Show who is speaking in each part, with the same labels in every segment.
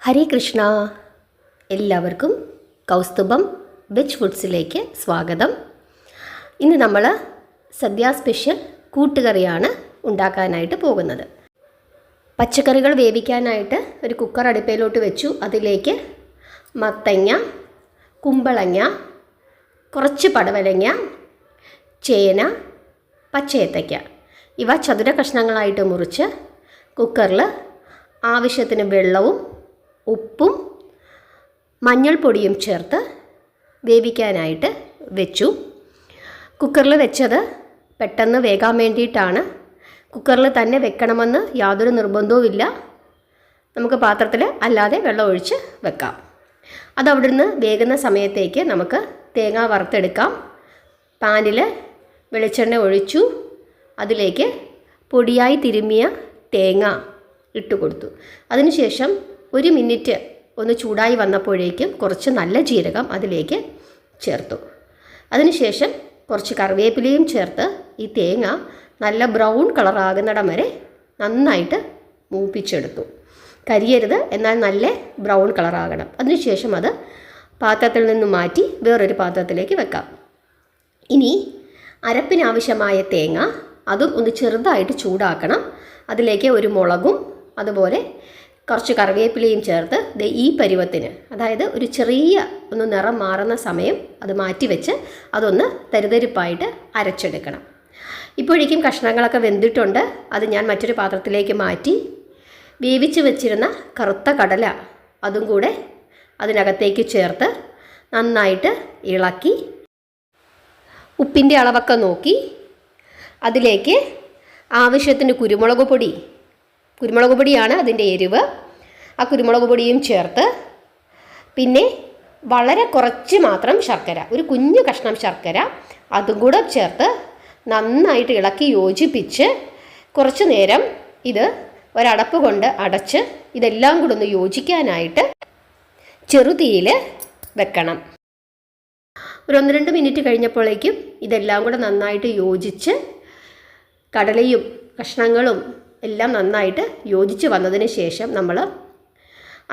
Speaker 1: ഹരേ കൃഷ്ണ. എല്ലാവർക്കും കൗസ്തുഭം വെജ് ഫുഡ്സിലേക്ക് സ്വാഗതം. ഇന്ന് നമ്മൾ സദ്യ സ്പെഷ്യൽ കൂട്ടുകറിയാണ് ഉണ്ടാക്കാനായിട്ട് പോകുന്നത്. പച്ചക്കറികൾ വേവിക്കാനായിട്ട് ഒരു കുക്കർ അടുപ്പയിലോട്ട് വെച്ചു. അതിലേക്ക് മത്തങ്ങ, കുമ്പളങ്ങ, കുറച്ച് പടവലങ്ങ, ചേന, പച്ചയേത്തയ്ക്ക ഇവ ചതുര കഷ്ണങ്ങളായിട്ട് മുറിച്ച് കുക്കറിൽ ആവശ്യത്തിന് വെള്ളവും ഉപ്പും മഞ്ഞൾപ്പൊടിയും ചേർത്ത് വേവിക്കാനായിട്ട് വെച്ചു. കുക്കറിൽ വെച്ചത് പെട്ടെന്ന് വേകാൻ വേണ്ടിയിട്ടാണ്. കുക്കറിൽ തന്നെ വെക്കണമെന്ന് യാതൊരു നിർബന്ധവുമില്ല. നമുക്ക് പാത്രത്തിൽ അല്ലാതെ വെള്ളം ഒഴിച്ച് വെക്കാം. അതവിടെ നിന്ന് വേകുന്ന സമയത്തേക്ക് നമുക്ക് തേങ്ങ വറുത്തെടുക്കാം. പാനിൽ വെളിച്ചെണ്ണ ഒഴിച്ചു. അതിലേക്ക് പൊടിയായി തിരുമ്മിയ തേങ്ങ ഇട്ട് കൊടുത്തു. അതിനുശേഷം 1 മിനിറ്റ് ഒന്ന് ചൂടായി വന്നപ്പോഴേക്കും കുറച്ച് നല്ല ജീരകം അതിലേക്ക് ചേർത്തു. അതിനുശേഷം കുറച്ച് കറിവേപ്പിലയും ചേർത്ത് ഈ തേങ്ങ നല്ല ബ്രൗൺ കളറാകുന്നിടം വരെ നന്നായിട്ട് മൂപ്പിച്ചെടുത്തു. കരിയരുത്, എന്നാൽ നല്ല ബ്രൗൺ കളറാകണം. അതിനുശേഷം അത് പാത്രത്തിൽ നിന്ന് മാറ്റി വേറൊരു പാത്രത്തിലേക്ക് വെക്കാം. ഇനി അരപ്പിനാവശ്യമായ തേങ്ങ അതും ഒന്ന് ചെറുതായിട്ട് ചൂടാക്കണം. അതിലേക്ക് ഒരു മുളകും അതുപോലെ കുറച്ച് കറിവേപ്പിലയും ചേർത്ത് ഈ പരുവത്തിന്, അതായത് ഒരു ചെറിയ ഒന്ന് നിറം മാറുന്ന സമയം അത് മാറ്റി വെച്ച് അതൊന്ന് തരിതരിപ്പായിട്ട് അരച്ചെടുക്കണം. ഇപ്പോഴേക്കും കഷ്ണങ്ങളൊക്കെ വെന്തിട്ടുണ്ട്. അത് ഞാൻ മറ്റൊരു പാത്രത്തിലേക്ക് മാറ്റി വേവിച്ച് വെച്ചിരുന്ന കറുത്ത കടല അതും കൂടെ അതിനകത്തേക്ക് ചേർത്ത് നന്നായിട്ട് ഇളക്കി ഉപ്പിൻ്റെ അളവൊക്കെ നോക്കി അതിലേക്ക് ആവശ്യത്തിന് കുരുമുളക് പൊടിയാണ് അതിൻ്റെ എരിവ്. ആ കുരുമുളക് പൊടിയും ചേർത്ത് പിന്നെ വളരെ കുറച്ച് മാത്രം ശർക്കര, ഒരു കുഞ്ഞു കഷ്ണം ശർക്കര അതും കൂടെ ചേർത്ത് നന്നായിട്ട് ഇളക്കി യോജിപ്പിച്ച് കുറച്ച് നേരം ഇത് ഒരടപ്പ് കൊണ്ട് അടച്ച് ഇതെല്ലാം കൂടെ ഒന്ന് യോജിക്കാനായിട്ട് ചെറുതീയിൽ വെക്കണം. ഒരു 1-2 മിനിറ്റ് കഴിഞ്ഞപ്പോഴേക്കും ഇതെല്ലാം കൂടെ നന്നായിട്ട് യോജിച്ച് കടലയും കഷ്ണങ്ങളും എല്ലാം നന്നായിട്ട് യോജിച്ച് വന്നതിന് ശേഷം നമ്മൾ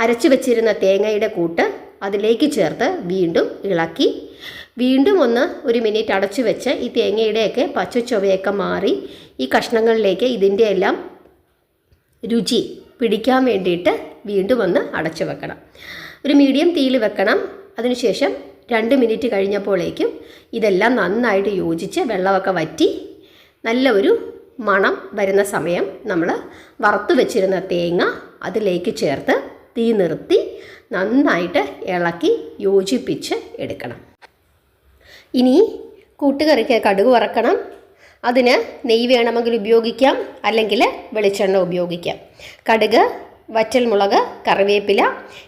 Speaker 1: അരച്ച് വെച്ചിരുന്ന തേങ്ങയുടെ കൂട്ട് അതിലേക്ക് ചേർത്ത് വീണ്ടും ഇളക്കി വീണ്ടും 1 മിനിറ്റ് അടച്ചു വെച്ച് ഈ തേങ്ങയുടെയൊക്കെ പച്ചച്ചൊവയൊക്കെ മാറി ഈ കഷ്ണങ്ങളിലേക്ക് ഇതിൻ്റെ എല്ലാം രുചി പിടിക്കാൻ വേണ്ടിയിട്ട് വീണ്ടും ഒന്ന് അടച്ചു വെക്കണം. ഒരു മീഡിയം തീയിൽ വെക്കണം. അതിനുശേഷം 2 മിനിറ്റ് കഴിഞ്ഞപ്പോഴേക്കും ഇതെല്ലാം നന്നായിട്ട് യോജിച്ച് വെള്ളമൊക്കെ വറ്റി നല്ല ഒരു മണം വരുന്ന സമയം നമ്മൾ വറുത്ത് വെച്ചിരുന്ന തേങ്ങ അതിലേക്ക് ചേർത്ത് തീ നിർത്തി നന്നായിട്ട് ഇളക്കി യോജിപ്പിച്ച് എടുക്കണം. ഇനി കൂട്ടുകറിക്ക് കടുക് വറക്കണം. അതിന് നെയ്യ് വേണമെങ്കിൽ ഉപയോഗിക്കാം, അല്ലെങ്കിൽ വെളിച്ചെണ്ണ ഉപയോഗിക്കാം. കടുക്, വറ്റൽമുളക്, കറിവേപ്പില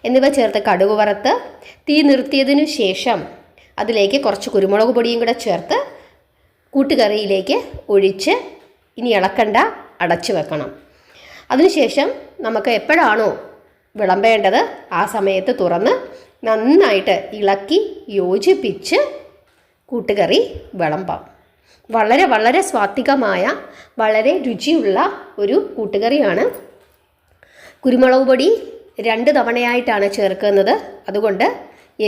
Speaker 1: എന്നിവ ചേർത്ത് കടുക് വറുത്ത് തീ നിർത്തിയതിനു ശേഷം അതിലേക്ക് കുറച്ച് കുരുമുളക് പൊടിയും കൂടെ ചേർത്ത് കൂട്ടുകറിയിലേക്ക് ഒഴിച്ച് ഇനി ഇളക്കണ്ട, അടച്ചു വെക്കണം. അതിനുശേഷം നമുക്ക് എപ്പോഴാണോ വിളമ്പേണ്ടത് ആ സമയത്ത് തുറന്ന് നന്നായിട്ട് ഇളക്കി യോജിപ്പിച്ച് കൂട്ടുകറി വിളമ്പാം. വളരെ വളരെ സ്വാദികമായ വളരെ രുചിയുള്ള ഒരു കൂട്ടുകറിയാണ്. കുരുമുളക് പൊടി 2 തവണയായിട്ടാണ് ചേർക്കുന്നത്. അതുകൊണ്ട്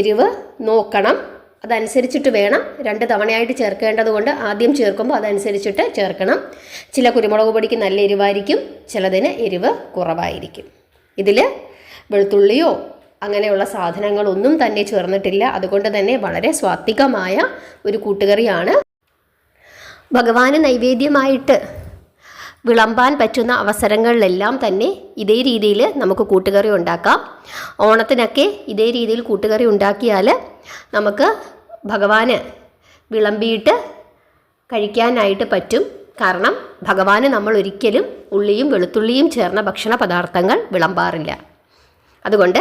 Speaker 1: എരിവ് നോക്കണം, അതനുസരിച്ചിട്ട് വേണം. 2 തവണയായിട്ട് ചേർക്കേണ്ടത് കൊണ്ട് ആദ്യം ചേർക്കുമ്പോൾ അതനുസരിച്ചിട്ട് ചേർക്കണം. ചില കുരുമുളക് പൊടിക്ക് നല്ല എരിവായിരിക്കും, ചിലതിന് എരിവ് കുറവായിരിക്കും. ഇതിൽ വെളുത്തുള്ളിയോ അങ്ങനെയുള്ള സാധനങ്ങളൊന്നും തന്നെ ചേർന്നിട്ടില്ല. അതുകൊണ്ട് തന്നെ വളരെ സ്വാദികമായ ഒരു കൂട്ടുകറിയാണ്. ഭഗവാന് നൈവേദ്യമായിട്ട് വിളമ്പാൻ പറ്റുന്ന അവസരങ്ങളിലെല്ലാം തന്നെ ഇതേ രീതിയിൽ നമുക്ക് കൂട്ടുകറി ഉണ്ടാക്കാം. ഓണത്തിനൊക്കെ ഇതേ രീതിയിൽ കൂട്ടുകറി ഉണ്ടാക്കിയാൽ നമുക്ക് ഭഗവാന് വിളമ്പിയിട്ട് കഴിക്കാനായിട്ട് പറ്റും. കാരണം ഭഗവാന് നമ്മൾ ഒരിക്കലും ഉള്ളിയും വെളുത്തുള്ളിയും ചേർന്ന ഭക്ഷണ പദാർത്ഥങ്ങൾ വിളമ്പാറില്ല. അതുകൊണ്ട്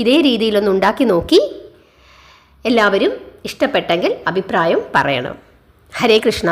Speaker 1: ഇതേ രീതിയിലൊന്ന് ഉണ്ടാക്കി നോക്കി എല്ലാവരും ഇഷ്ടപ്പെട്ടെങ്കിൽ അഭിപ്രായം പറയണം. ഹരേ കൃഷ്ണ.